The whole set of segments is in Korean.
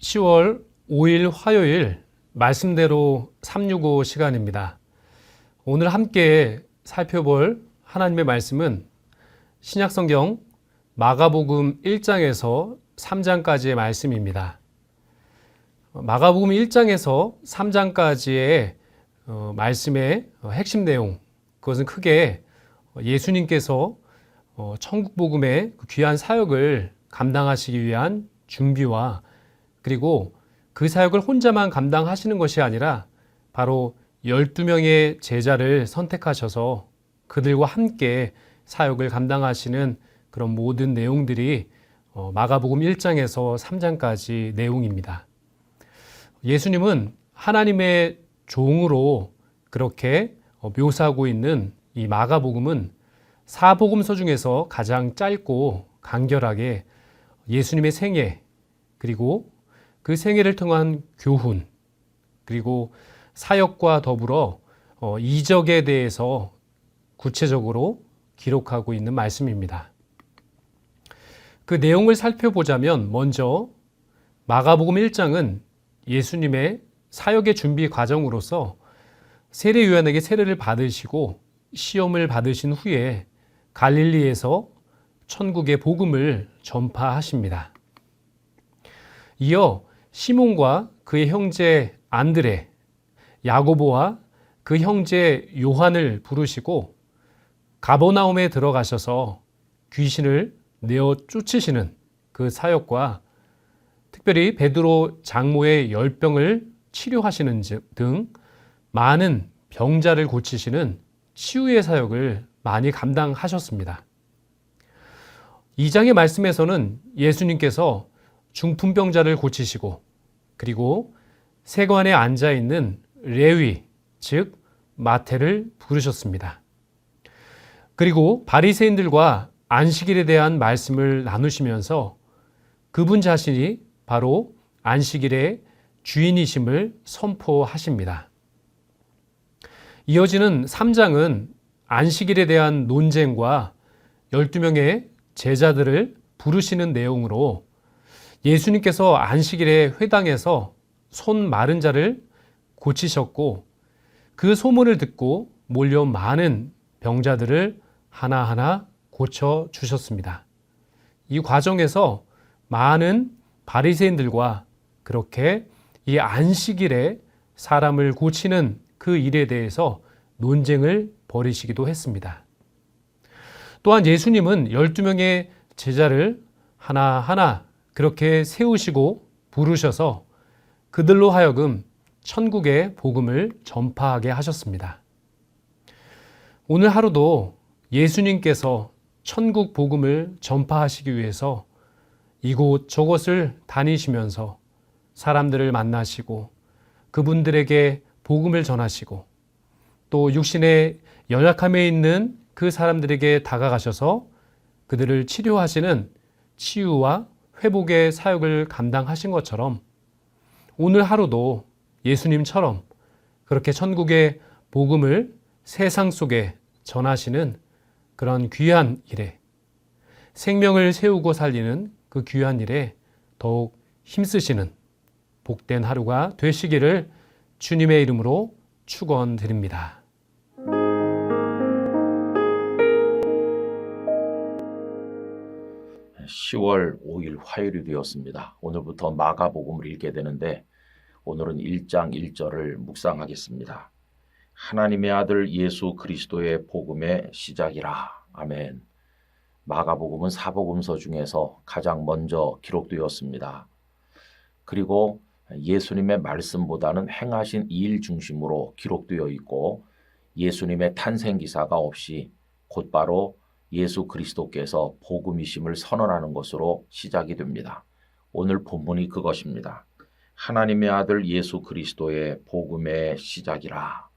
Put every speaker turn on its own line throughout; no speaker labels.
10월 5일 화요일 말씀대로 365 시간입니다. 오늘 함께 살펴볼 하나님의 말씀은 신약성경 마가복음 1장에서 3장까지의 말씀입니다. 마가복음 1장에서 3장까지의 말씀의 핵심 내용, 그것은 크게 예수님께서 천국복음의 귀한 사역을 감당하시기 위한 준비와 그리고 그 사역을 혼자만 감당하시는 것이 아니라 바로 12명의 제자를 선택하셔서 그들과 함께 사역을 감당하시는 그런 모든 내용들이 마가복음 1장에서 3장까지 내용입니다. 예수님은 하나님의 종으로 그렇게 묘사하고 있는 이 마가복음은 사복음서 중에서 가장 짧고 간결하게 예수님의 생애, 그리고 그 생애를 통한 교훈, 그리고 사역과 더불어 이적에 대해서 구체적으로 기록하고 있는 말씀입니다. 그 내용을 살펴보자면 먼저 마가복음 1장은 예수님의 사역의 준비 과정으로서 세례 요한에게 세례를 받으시고 시험을 받으신 후에 갈릴리에서 천국의 복음을 전파하십니다. 이어 시몬과 그의 형제 안드레, 야고보와 그 형제 요한을 부르시고 가버나움에 들어가셔서 귀신을 내어 쫓으시는 그 사역과 특별히 베드로 장모의 열병을 치료하시는 등 많은 병자를 고치시는 치유의 사역을 많이 감당하셨습니다. 2장의 말씀에서는 예수님께서 중풍병자를 고치시고 그리고 세관에 앉아있는 레위, 즉 마태를 부르셨습니다. 그리고 바리새인들과 안식일에 대한 말씀을 나누시면서 그분 자신이 바로 안식일의 주인이심을 선포하십니다. 이어지는 3장은 안식일에 대한 논쟁과 12명의 제자들을 부르시는 내용으로 예수님께서 안식일에 회당에서 손 마른 자를 고치셨고 그 소문을 듣고 몰려온 많은 병자들을 하나하나 고쳐주셨습니다. 이 과정에서 많은 바리새인들과 그렇게 이 안식일에 사람을 고치는 그 일에 대해서 논쟁을 벌이시기도 했습니다. 또한 예수님은 12명의 제자를 하나하나 그렇게 세우시고 부르셔서 그들로 하여금 천국의 복음을 전파하게 하셨습니다. 오늘 하루도 예수님께서 천국 복음을 전파하시기 위해서 이곳 저곳을 다니시면서 사람들을 만나시고 그분들에게 복음을 전하시고 또 육신의 연약함에 있는 그 사람들에게 다가가셔서 그들을 치료하시는 치유와 회복의 사역을 감당하신 것처럼 오늘 하루도 예수님처럼 그렇게 천국의 복음을 세상 속에 전하시는 그런 귀한 일에 생명을 세우고 살리는 그 귀한 일에 더욱 힘쓰시는 복된 하루가 되시기를 주님의 이름으로 축원드립니다.
(10월 5일) 화요일이 되었습니다. 오늘부터 마가복음을 읽게 되는데 오늘은 1장 1절을 묵상하겠습니다. 하나님의 아들 예수 그리스도의 복음의 시작이라. 아멘. 마가복음은 사복음서 중에서 가장 먼저 기록되었습니다. 그리고 예수님의 말씀보다는 행하신 일 중심으로 기록되어 있고 예수님의 탄생 기사가 없이 곧바로 예수 그리스도께서 복음이심을 선언하는 것으로 시작이 됩니다. 오늘 본문이 그것입니다. 하나님의 아들 예수 그리스도의 복음의 시작이라.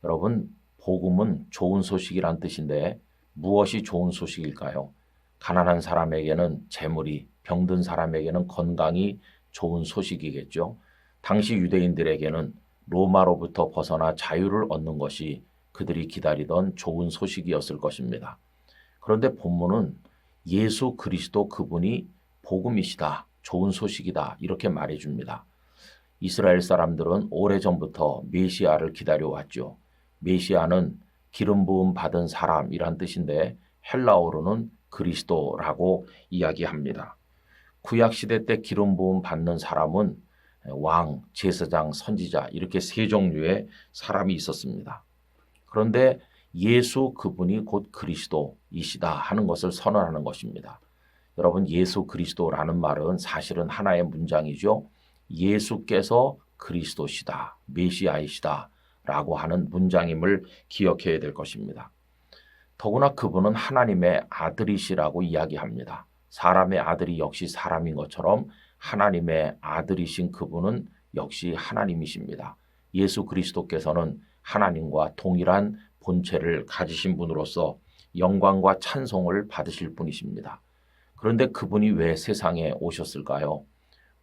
여러분, 복음은 좋은 소식이란 뜻인데 무엇이 좋은 소식일까요? 가난한 사람에게는 재물이, 병든 사람에게는 건강이 좋은 소식이겠죠. 당시 유대인들에게는 로마로부터 벗어나 자유를 얻는 것이 그들이 기다리던 좋은 소식이었을 것입니다. 그런데 본문은 예수 그리스도 그분이 복음이시다, 좋은 소식이다 이렇게 말해줍니다. 이스라엘 사람들은 오래전부터 메시아를 기다려왔죠. 메시아는 기름 부음 받은 사람이란 뜻인데 헬라어로는 그리스도라고 이야기합니다. 구약시대 때 기름 부음 받는 사람은 왕, 제사장, 선지자 이렇게 세 종류의 사람이 있었습니다. 그런데 예수 그분이 곧 그리스도이시다 하는 것을 선언하는 것입니다. 여러분, 예수 그리스도라는 말은 사실은 하나의 문장이죠. 예수께서 그리스도시다, 메시아이시다 라고 하는 문장임을 기억해야 될 것입니다. 더구나 그분은 하나님의 아들이시라고 이야기합니다. 사람의 아들이 역시 사람인 것처럼 하나님의 아들이신 그분은 역시 하나님이십니다. 예수 그리스도께서는 하나님과 동일한 본체를 가지신 분으로서 영광과 찬송을 받으실 분이십니다. 그런데 그분이 왜 세상에 오셨을까요?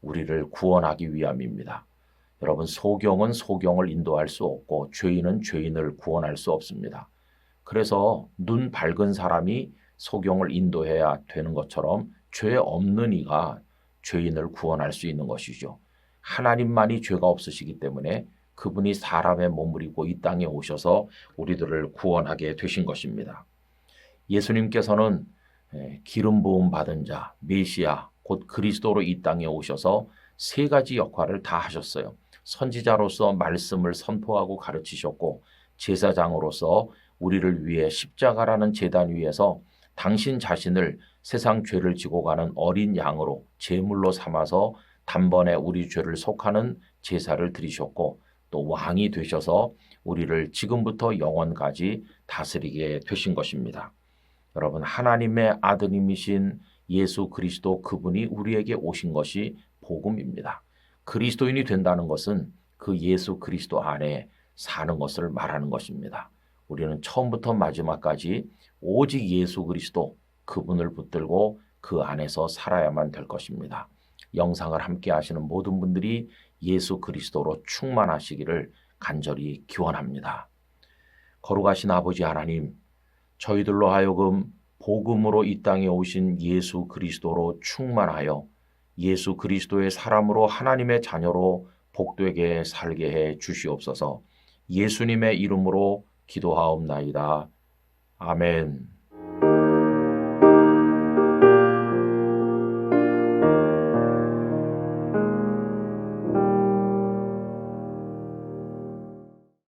우리를 구원하기 위함입니다. 여러분, 소경은 소경을 인도할 수 없고 죄인은 죄인을 구원할 수 없습니다. 그래서 눈 밝은 사람이 소경을 인도해야 되는 것처럼 죄 없는 이가 죄인을 구원할 수 있는 것이죠. 하나님만이 죄가 없으시기 때문에 그분이 사람의 몸을 입고 이 땅에 오셔서 우리들을 구원하게 되신 것입니다. 예수님께서는 기름 부음 받은 자, 메시아, 곧 그리스도로 이 땅에 오셔서 세 가지 역할을 다 하셨어요. 선지자로서 말씀을 선포하고 가르치셨고, 제사장으로서 우리를 위해 십자가라는 제단 위에서 당신 자신을 세상 죄를 지고 가는 어린 양으로 제물로 삼아서 단번에 우리 죄를 속하는 제사를 드리셨고, 또 왕이 되셔서 우리를 지금부터 영원까지 다스리게 되신 것입니다. 여러분, 하나님의 아드님이신 예수 그리스도 그분이 우리에게 오신 것이 복음입니다. 그리스도인이 된다는 것은 그 예수 그리스도 안에 사는 것을 말하는 것입니다. 우리는 처음부터 마지막까지 오직 예수 그리스도 그분을 붙들고 그 안에서 살아야만 될 것입니다. 영상을 함께 하시는 모든 분들이 예수 그리스도로 충만하시기를 간절히 기원합니다. 거룩하신 아버지 하나님, 저희들로 하여금 복음으로 이 땅에 오신 예수 그리스도로 충만하여 예수 그리스도의 사람으로 하나님의 자녀로 복되게 살게 해 주시옵소서. 예수님의 이름으로 기도하옵나이다. 아멘.